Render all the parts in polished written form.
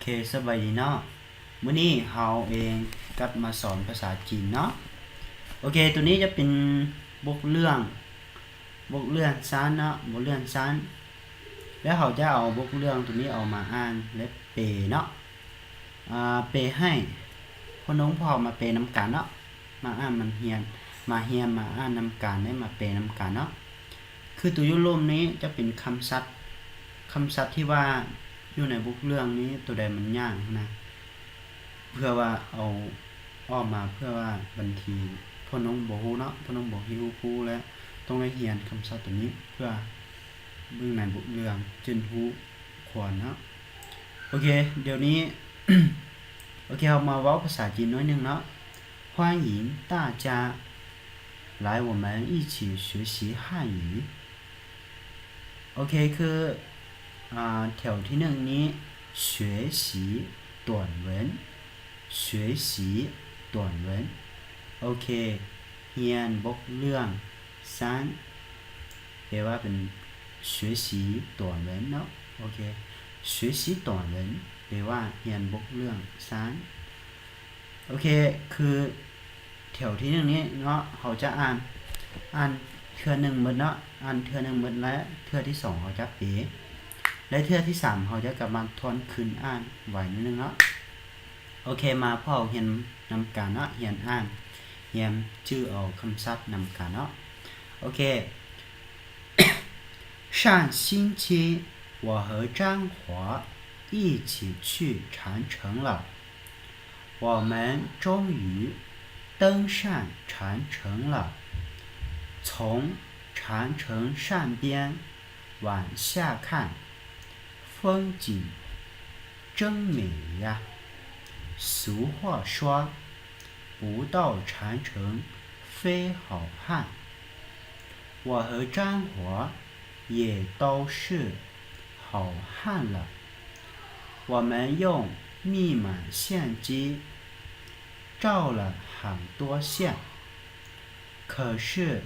เคสบายดีเนาะมื้อนี้เฮาเองกลับมาสอนภาษาจีนเนาะโอเคตัวนี้จะเป็นบทเรื่องสั้นเนาะบทเรื่องสั้นแล้วเขาจะเอาบทเรื่องตัวนี้เอามาอ่านและเปเนาะเปให้พ่อน้องพ่อมาเปนำกันเนาะมาอ่านมันเฮียนมาอ่านนำกันได้มาเปนำกันเนาะคือตัวยุโรปนี้จะเป็นคำศัพท์ที่ว่าอยู่ในบุกเรื่องนี้ตัวใดมันยากนะเพื่อว่าเอาออกมาเพื่อว่าบันทีพ่อน้องบ่ฮู้เนาะพ่อน้องบ่ฮู้แล้วต้องได้เรียนคำศัพท์ตัวนี้เพื่อเบิ่งในบุกเรื่องจึงฮู้ควรเนาะโอเคเดี๋ยวนี้ โอเคเอามาเว้าภาษาจีนน้อยนึงเนาะ欢迎大家来我们一起学习汉语โอเคคือแถวที่1นี้学习短文学习短文โอเคเรียนบทเรื่องสั้นแปลว่าเป็น学习短文เนาะโอเค学习短文แปลว่าเรียนบทเรื่องสั้นโอเคคือแถวที่1นี้เนาะเขาจะอ่านเทื่อ1หมดเนาะอ่านเทื่อ1หมดแล้วเทื่อที่2เขาจะเปและเทื่อที่3เขาจะกลับมาทวนคืนอ่านไหวนิดนึงเนาะโอเคมาพ่อเรียนนำการเนาะเรียนอ่านเรียนชื่อเอาคำศัพท์นำการเนาะโอเค 上星期我和张华一起去长城了我们终于登上长城了从长城上边往下看风景真美呀俗话说不到长城非好汉我和张华也都是好汉了我们用密码相机照了很多相可是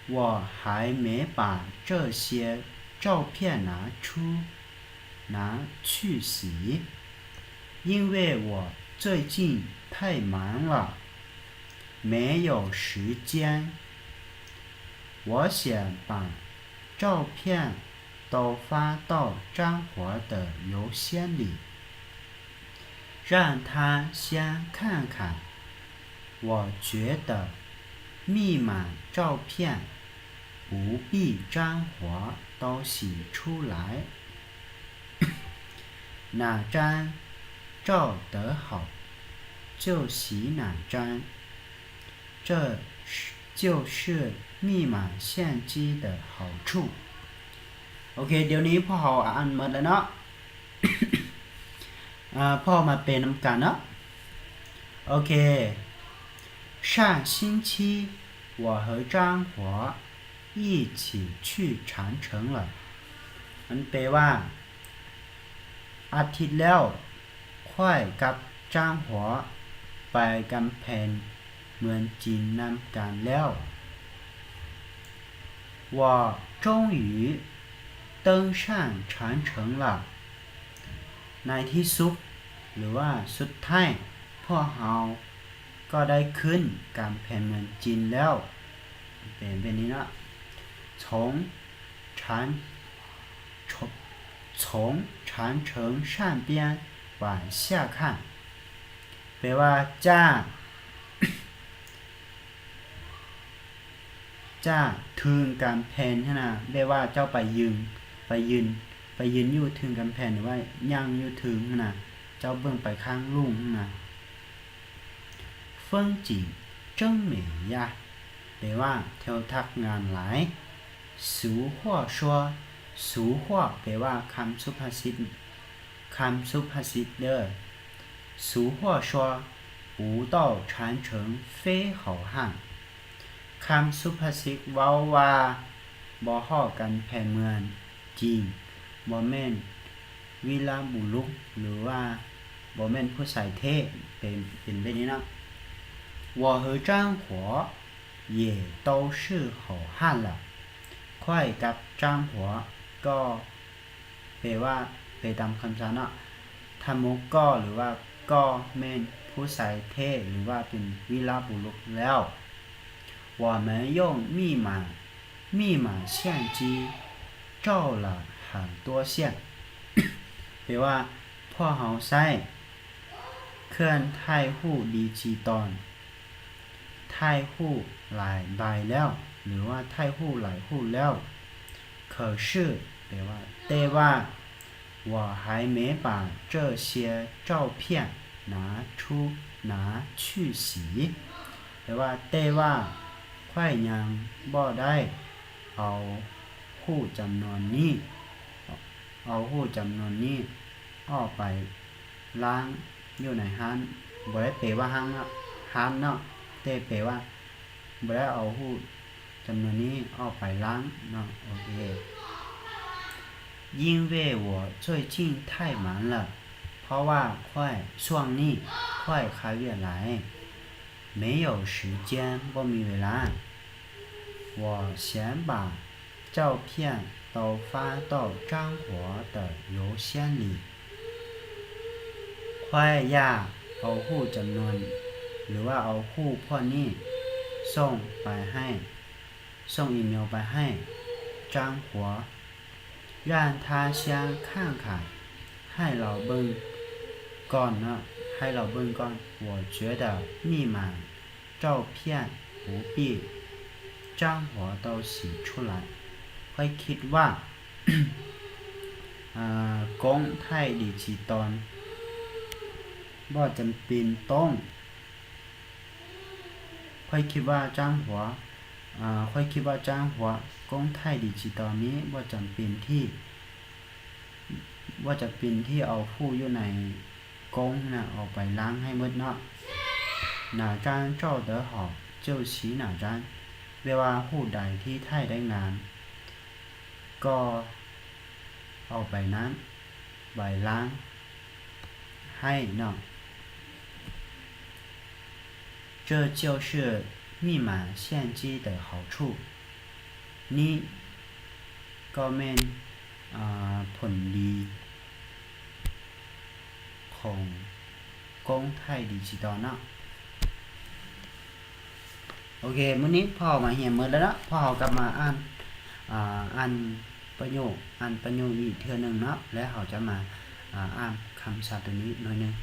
我还没把这些照片拿去洗因为我最近太忙了没有时间我想把照片都发到张华的邮箱里让他先看看我觉得密码照片不必张华都洗出来哪张照得好就洗哪张这就是密码相机的好处โอเคเดี๋ยวนี้พ่ออ่านหมดแล้วเนาะ พ่อมาเป็นนำกันเนาะโอเค上星期我和张华一起去长城了มันแปลว่าอาทิตย์แล้วค่อยกับจ้างหัวไปกำแพงเมืองจีนนำกันแล้ว我终于登上长城了ในที่สุดหรือว่าสุดท้ายพวกเราก็ได้ขึ้นกำแพงเมืองจีนแล้วเป็นแบบนี้นะ从长城上边往下看แปลว่าจ้าถึงกำแพงนะแปลว่าเจ้าไปยืนอยู่ถึงกำแพงหรือว่าย่างอยู่ถึงนะเจ้าเบิ่งไปข้างลุ่งนะ风景真美呀แปลว่าเที่ยวทักงานหลาย俗话说俗话แปลว่าคำสุภาษิตเด้อ俗话说不到长城非好汉คำสุภาษิตเว้าว่าบ่ฮอดกันแผ่นเมืองจีนบ่แม่นวีรบุรุษหรือว่าบ่แม่นผู้ใส่เท่เป็นแบบนี้นะ我和张华也都是好汉了ค่อยกับจ้างหัวก็แปลว่าไปตามคำสั่งเนาะ ธรรมุก็หรือว่าก็เมนผู้ใส่เทหรือว่าเป็นวีรบุรุษแล้ว我们用密码相机照了很多线แปลว่าพ่อเฮาใช้เครื่องถ่ายรูปดิจิตอลถ่ายรูปหลายใบแล้วหรือว่าถ่ายรูปหลายรูปแล้ว可是แปลว่าแต่ว่า我还没把这些照片拿去洗แปลว่าแต่ว่าค่อยยังบ่ได้เอารูปจำนวนนี้ออกไปล้างอยู่ในห้านบ่ได้แปลว่าห้านเนาะแต่แปลว่าบ่ได้เอารูปจำนวนนี้ออกไปล้างเนาะโอเค因为我最近太忙了เพราะว่าค่อยช่วงนี้ค่อยค้าเวียนหลาย没有时间บ่มีเวลา我想把照片都发到张活的邮箱里ค่อยอยากเอารูปจำนวนหรือว่าเอารูปพวกนี้ส่งอีเมลไปให้张活让他先看看ให้เราเบิ่งก่อนนะให้เราเบิ่งก่อน我觉得密码照片不必张活都洗出来ค่อยคิดว่ากล้องถ่ายดิจิตอลบ่จำเป็นต้องค่อยคิดว่าจ้างหัวกล้องถ่ายดิจิตอลนี้บ่จำเป็นที่เอาผู้อยู่ในกล้องนะเอาไปล้างให้หมดเนาะ哪张照得好就洗哪张แปลว่าผู้ใดที่ถ่ายได้งามก็เอาไปนั้นใบล้างให้เนาะ这就是密码相机的好处นี่ก็แม่นผลดีของกล้องถ่ายดิจิตอลเนาะโอเคมื้อนี้พ่อมาเรียนหมดแล้วเนาะพ่อกลับมาอ่านประโยคอีกเทื่อนึงเนาะแล้วเขาจะมาอ่านคำศัพท์ตัวนี้หน่อยนึง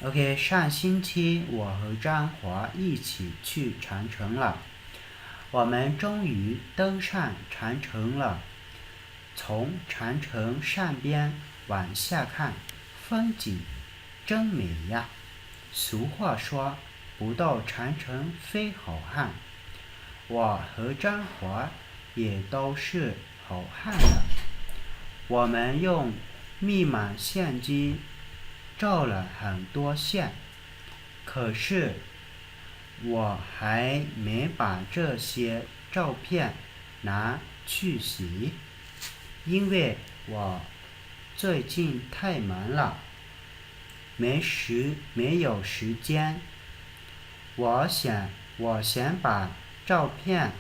โอเค上星期我和张华一起去长城了我们终于登上长城了从长城上边往下看风景真美呀俗话说不到长城非好汉我和张华也都是好汉了我们用密码相机照了很多线可是我还没把这些照片拿去洗因为我最近太忙了没有时间我想把照片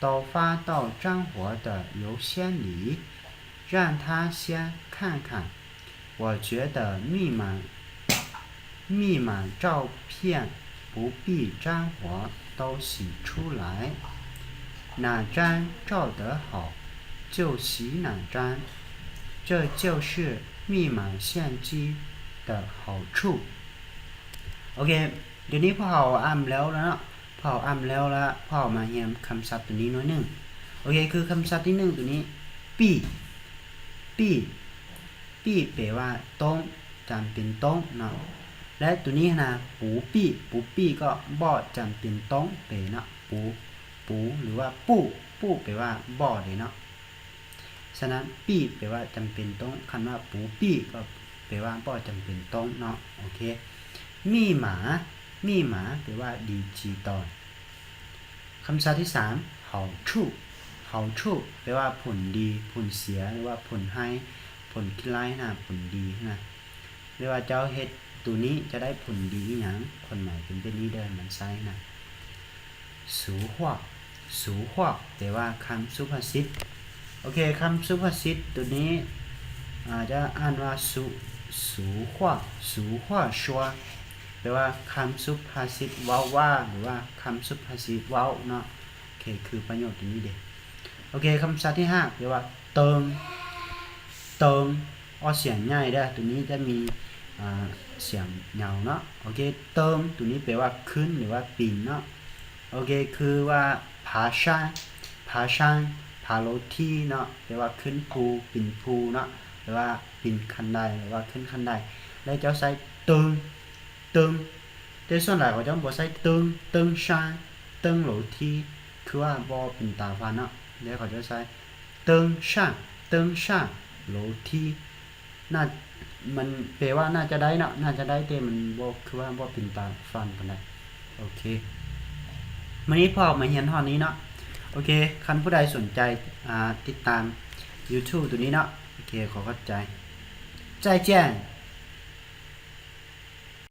都发到张活的邮箱里让他先看看我觉得密码照片不必张活都洗出来哪张照得好就洗哪张这就是密码相机的好处โอเคเดี๋ยวนี้พ่ออ่านแล้วเนาะพ่ออ่านแล้วพ่อมาเรียนคำศัพท์ตัวนี้หน่อยนึงโอเคคือคำศัพท์ที่1ตัวนี้ปี้แปลว่าต้องจำเป็นต้องเนาะและตัวนี้นะปูปี้ก็บ่จำเป็นต้องแปลเนาะปูหรือว่าปูแปลว่าบ่เลยเนาะฉะนั้นปี้แปลว่าจำเป็นต้องคำว่าปูปี้ก็แปลว่าบ่จำเป็นต้องเนาะโอเคมีหมาแปลว่าดิจิตอลคำศัพท์ที่3好处แปลว่าผลดีผลเสียหรือว่าผลให้ผลคิดร้ายนะผลดีนะเรียกว่าเจ้าเฮ็ดตัวนี้จะได้ผลดีอีหยังคนหมายเป็นนี้เด้อมันใช้นะสู话แปลว่าคำสุภาษิตโอเคคำสุภาษิตตัวนี้จะอ่านว่า俗话说แปลว่าคำสุภาษิตเว้าว่าหรือว่าคำสุภาษิตเว้าเนาะโอเคคือประโยคตรงนี้เด้โอเคคำศัพท์ที่5แปลว่าเติมออกเสียงง่ายได้ตัวนี้จะมีเสียงยาวเนาะโอเคเติมตัวนี้แปลว่าขึ้นหรือว่าปีนเนาะโอเคคือว่าผาชันผาโลที่เนาะแปลว่าขึ้นภูปีนภูเนาะแปลว่าปีนคันไดหรือว่าขึ้นคันไดแล้วเจ้าใช้ตึงแต่ส่วนใหญ่เขาจะบ่ใช้ตึงชันตึงโลที่คือว่าบ่เป็นตาฟันเนาะแล้วเขาจะใช้ตึงชันโลที่น่ามันแปลว่าน่าจะได้เนาะน่าจะได้แต่มันบ่คือว่าบ่เป็นตาฟันปานใดโอเควันนี้พอมาเรียนตอนนี้เนาะโอเคคันผู้ใดสนใจติดตาม YouTube ตัวนี้เนาะโอเคขอเข้าใจ再见